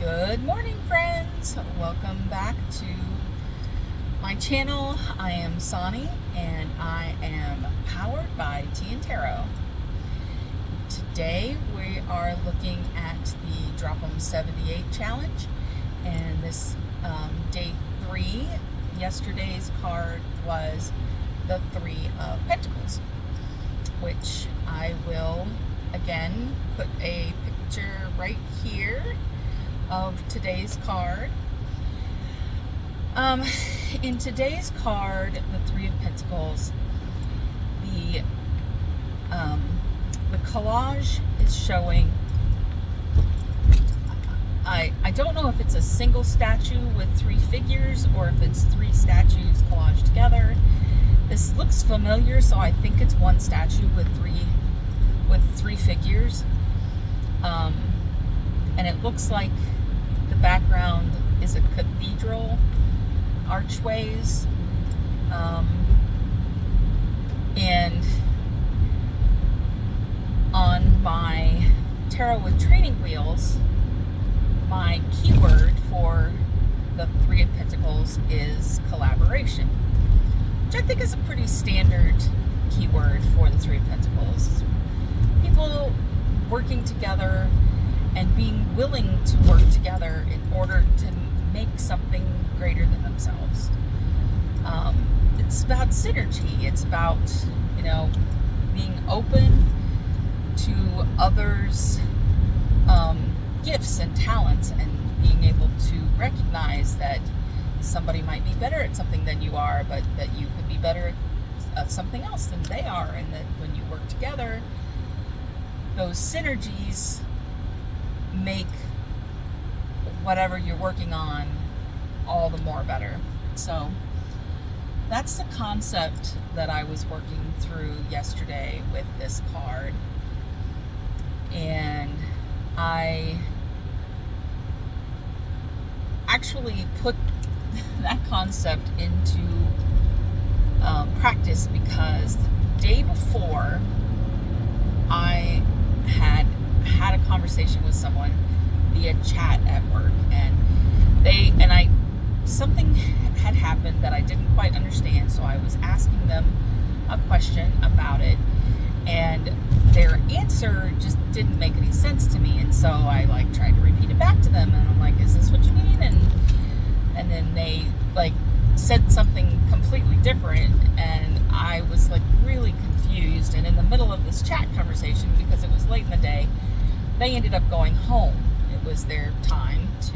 Good morning, friends. Welcome back to my channel. I am Sonny and I am powered by Tiera. Today we are looking at the Drop 'em 78 challenge, and this day 3. Yesterday's card was the 3 of Pentacles, which I will again put a picture right here of today's card. In today's card, the 3 of Pentacles, the collage is showing, I don't know if it's a single statue with 3 figures or if it's 3 statues collaged together. This looks familiar, so I think it's one statue with three figures. And it looks like the background is a cathedral, archways, and on my tarot with training wheels, my keyword for the 3 of Pentacles is collaboration, which I think is a pretty standard keyword for the 3 of Pentacles. People working together and being willing to work together in order to make something greater than themselves. It's about synergy. It's about, being open to others' gifts and talents, and being able to recognize that somebody might be better at something than you are, but that you could be better at something else than they are, and that when you work together, those synergies make whatever you're working on all the more better. So that's the concept that I was working through yesterday with this card, and I actually put that concept into practice, because the day before I had a conversation with someone via chat at work, and something had happened that I didn't quite understand, so I was asking them a question about it, and their answer just didn't make any sense to me, and so I tried to repeat it back to them, and I'm like, is this what you mean? And then they said something completely different, and I was really confused. And in the middle of this chat conversation, because it was late in the day, they ended up going home. It was their time to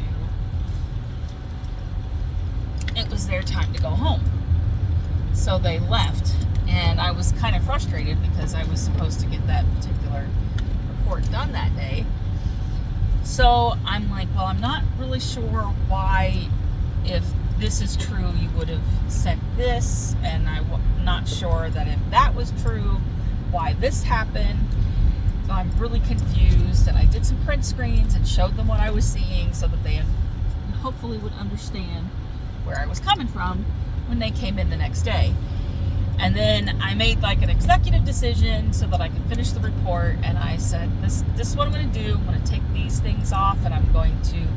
go home. So they left, and I was kind of frustrated because I was supposed to get that particular report done that day. So I'm like, well, I'm not really sure why, if this is true, you would have sent this, and I'm not sure that if that was true, why this happened. So I'm really confused, and I did some print screens and showed them what I was seeing so that they hopefully would understand where I was coming from when they came in the next day. And then I made an executive decision so that I could finish the report, and I said, this is what I'm going to do. I'm going to take these things off, and I'm going to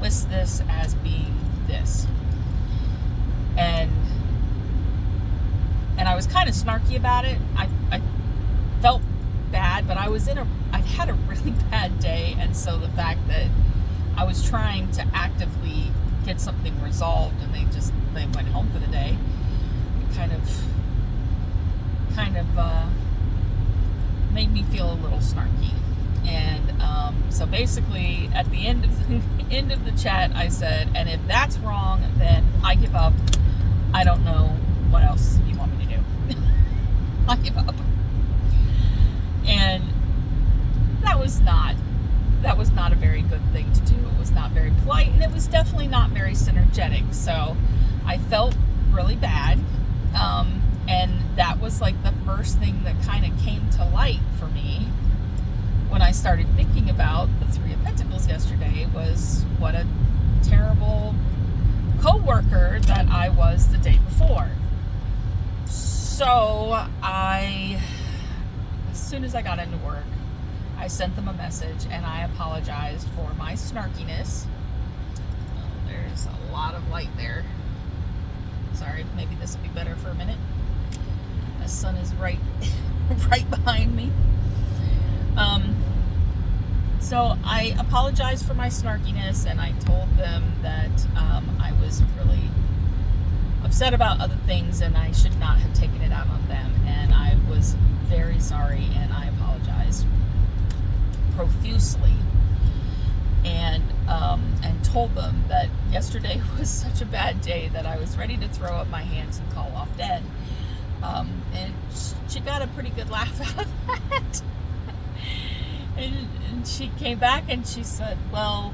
list this as being this. And I was kind of snarky about it. I felt bad, but I'd had a really bad day, and so the fact that I was trying to actively get something resolved and they went home for the day, it kind of made me feel a little snarky. And so basically at the end of the chat, I said, and if that's wrong, then I give up. I don't know what else you want me to do. I give up. And that was not a very good thing to do. It was not very polite, and it was definitely not very synergetic. So I felt really bad. And that was the first thing that kind of came to light for me when I started thinking about the 3 of Pentacles yesterday, was what a terrible co-worker that I was the day before. So as soon as I got into work, I sent them a message and I apologized for my snarkiness There's a lot of light there. Sorry, maybe this will be better for a minute. The sun is right behind me. So I apologized for my snarkiness, and I told them that I was really upset about other things and I should not have taken it out on them. And I was very sorry, and I apologized profusely. And told them that yesterday was such a bad day that I was ready to throw up my hands and call off dead. And she got a pretty good laugh out of that. and she came back and she said, well,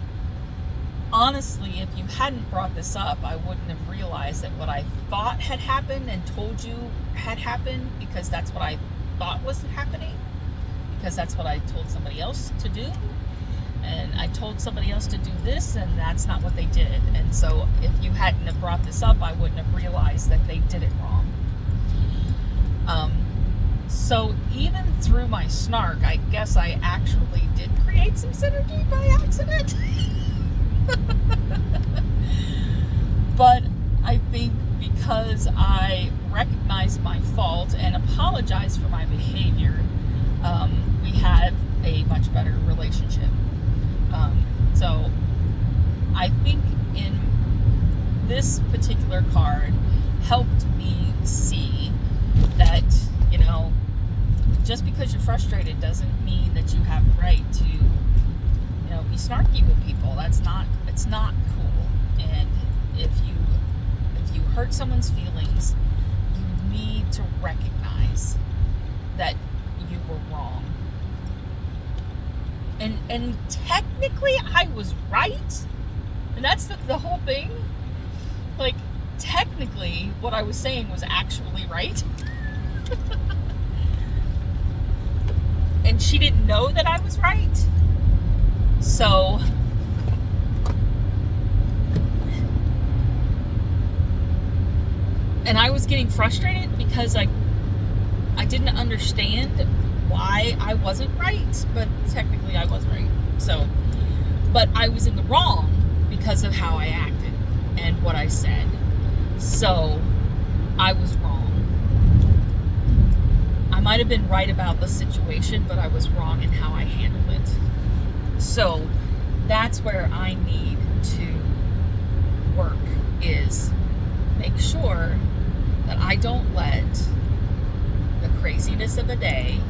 honestly, if you hadn't brought this up, I wouldn't have realized that what I thought had happened and told you had happened, because that's what I thought was happening, because that's what I told somebody else to do. And I told somebody else to do this, and that's not what they did. And so if you hadn't have brought this up, I wouldn't have realized that they did it wrong. So even through my snark, I guess I actually did create some synergy by accident. But I think because I recognized my fault and apologized for my behavior, we had a much better relationship. So I think in this particular card helped me see that, you know, just because you're frustrated doesn't mean that you have the right to, you know, be snarky with people. It's not cool. And if you hurt someone's feelings, you need to recognize that you were wrong. And technically I was right. And that's the whole thing. Like, technically what I was saying was actually right. And she didn't know that I was right. So and I was getting frustrated because I didn't understand why I wasn't right, but technically I was right. So, but I was in the wrong because of how I acted and what I said. So I was wrong. I might have been right about the situation, but I was wrong in how I handled it. So that's where I need to work, is make sure that I don't let the craziness of a day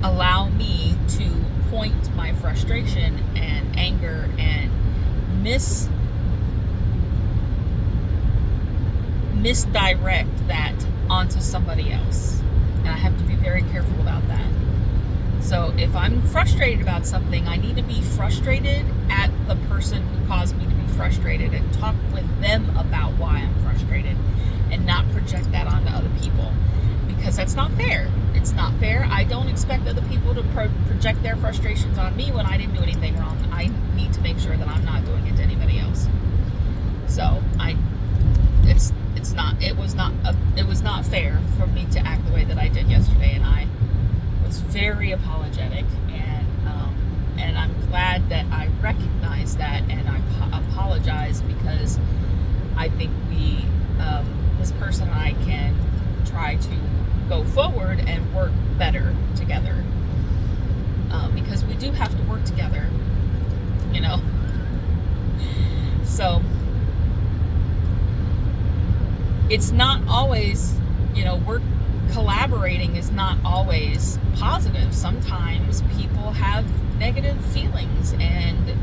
allow me to point my frustration and anger and misdirect that onto somebody else. And I have to be very careful about that. So if I'm frustrated about something, I need to be frustrated at the person who caused me to be frustrated and talk with them about why I'm frustrated, and not project that onto other people, because that's not fair. It's not fair. I don't expect other people to project their frustrations on me when I didn't do anything wrong. I need to make sure that I'm not doing it to anybody else. So it was not fair for me to act the way that I did yesterday, and I was very apologetic, and I'm glad that I recognized that, and I apologize, because I think this person and I can try to go forward and work better together, because we do have to work together, you know. So it's not always, you know, collaborating is not always positive. Sometimes people have negative feelings, and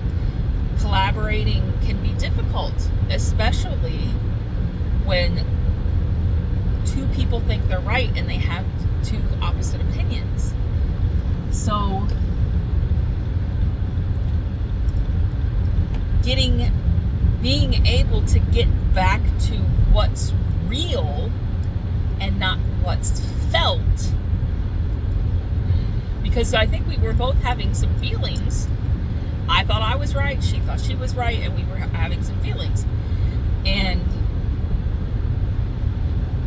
collaborating can be difficult, especially when two people think they're right and they have two opposite opinions. So being able to get back to what's real and not what's felt, because I think we were both having some feelings. I thought I was right, she thought she was right, and we were having some feelings. And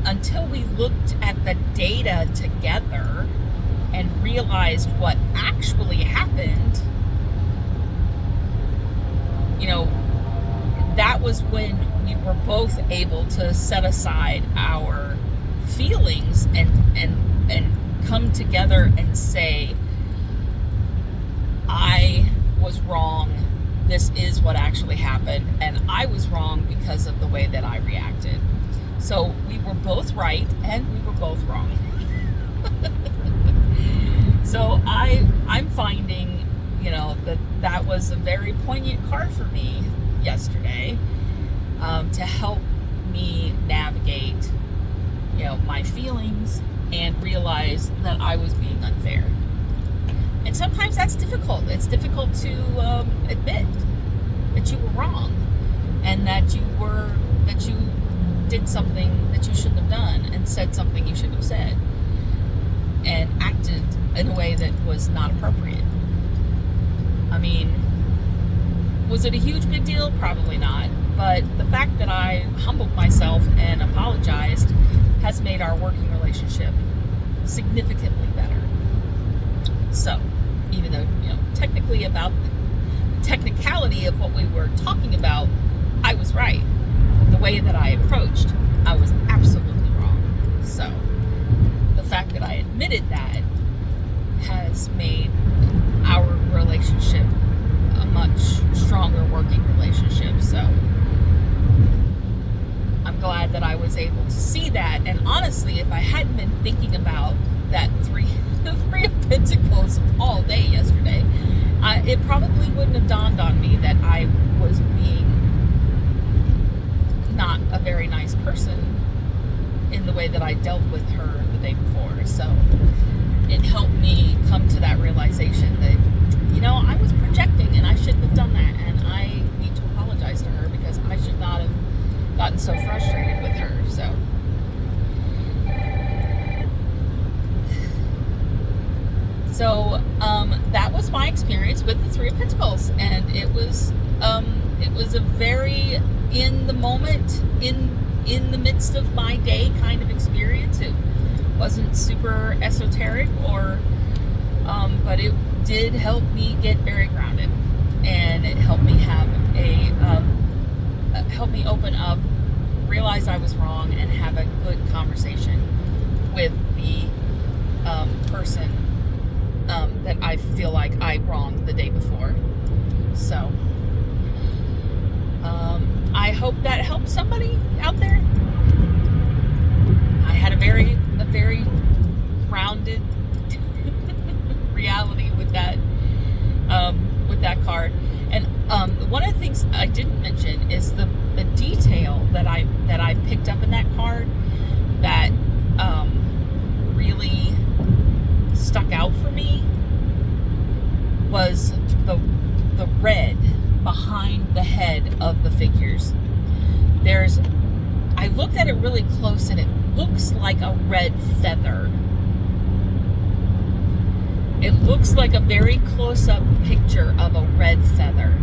until we looked at the data together and realized what actually happened, you know, that was when we were both able to set aside our feelings and come together and say, I was wrong. This is what actually happened, and I was wrong because of the way that I reacted. So we were both right and we were both wrong. So I'm finding, you know, that was a very poignant card for me yesterday, to help me navigate, you know, my feelings and realize that I was being unfair. And sometimes that's difficult. It's difficult to admit that you were wrong and that you did something that you shouldn't have done and said something you shouldn't have said and acted in a way that was not appropriate. I mean, was it a huge big deal? Probably not. But the fact that I humbled myself and apologized has made our working relationship significantly better. So, even though, you know, technically about the technicality of what we were talking about, I was right. The way that I approached, I was absolutely wrong. So, the fact that I admitted that has made our relationship a much stronger working relationship. So, I'm glad that I was able to see that. And honestly, if I hadn't been thinking about that the Three of Pentacles all day yesterday, it probably wouldn't have dawned on me that I was being not a very nice person in the way that I dealt with her the day before. So it helped me come to that realization that, you know, I was projecting and I shouldn't have done that, and I need to apologize to her because I should not have gotten so frustrated with her. So that was my experience with the Three of Pentacles, and it was a very in the moment, in the midst of my day kind of experience. It wasn't super esoteric but it did help me get very grounded, and it helped me have help me open up, realize I was wrong, and have a good conversation with the person that I feel like I wronged the day before. So I hope that helps somebody out there. I had a very grounded reality with that card. And one of the things I didn't mention is the detail that I picked up in that card that really stuck out for me was the red behind the head of the figures. I looked at it really close, and it looks like a red feather. It looks like a very close-up picture of a red feather.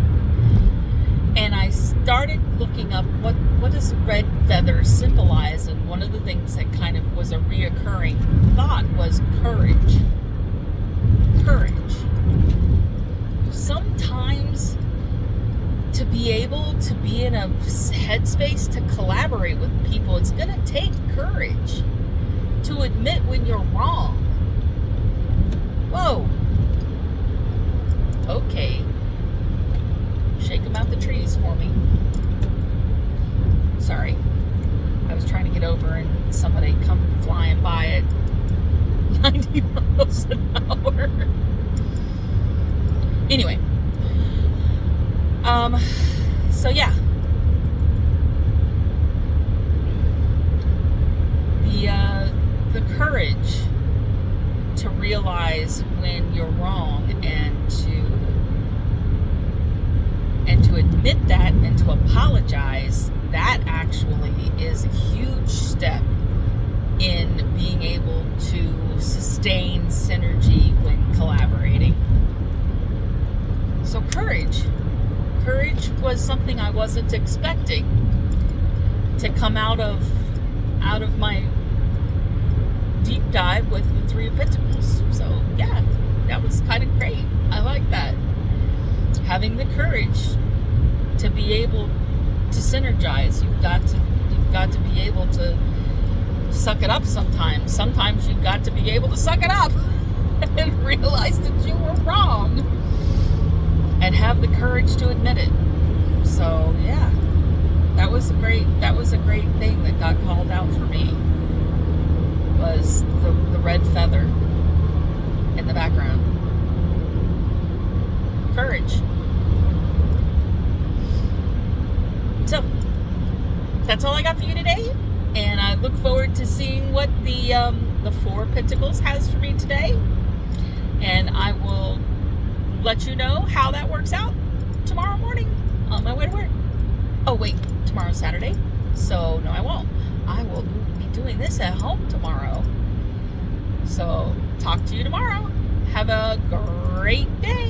And I started looking up what does red feather symbolize, and one of the things that kind of was a reoccurring thought was courage. Courage. Sometimes to be able to be in a headspace to collaborate with people, it's going to take courage to admit when you're wrong. Whoa. Okay. Shake them out the trees for me. Sorry. I was trying to get over and somebody come flying by at 90 miles an hour. Anyway. So yeah. The courage to realize when you're wrong and to admit that and to apologize, that actually is a huge step in being able to sustain synergy when collaborating. So courage was something I wasn't expecting to come out of my deep dive with the Three of Pentacles. So yeah, that was kind of great. I like that. Having the courage to be able to synergize. You've got to be able to suck it up sometimes. Sometimes you've got to be able to suck it up and realize that you were wrong and have the courage to admit it. So yeah, that was a great thing that got called out for me, was the red feather in the background. Courage. So that's all I got for you today, and I look forward to seeing what the Four of Pentacles has for me today, and I will let you know how that works out tomorrow morning on my way to work. Oh wait, tomorrow's Saturday, so no, I won't. I will be doing this at home tomorrow. So talk to you tomorrow. Have a great day.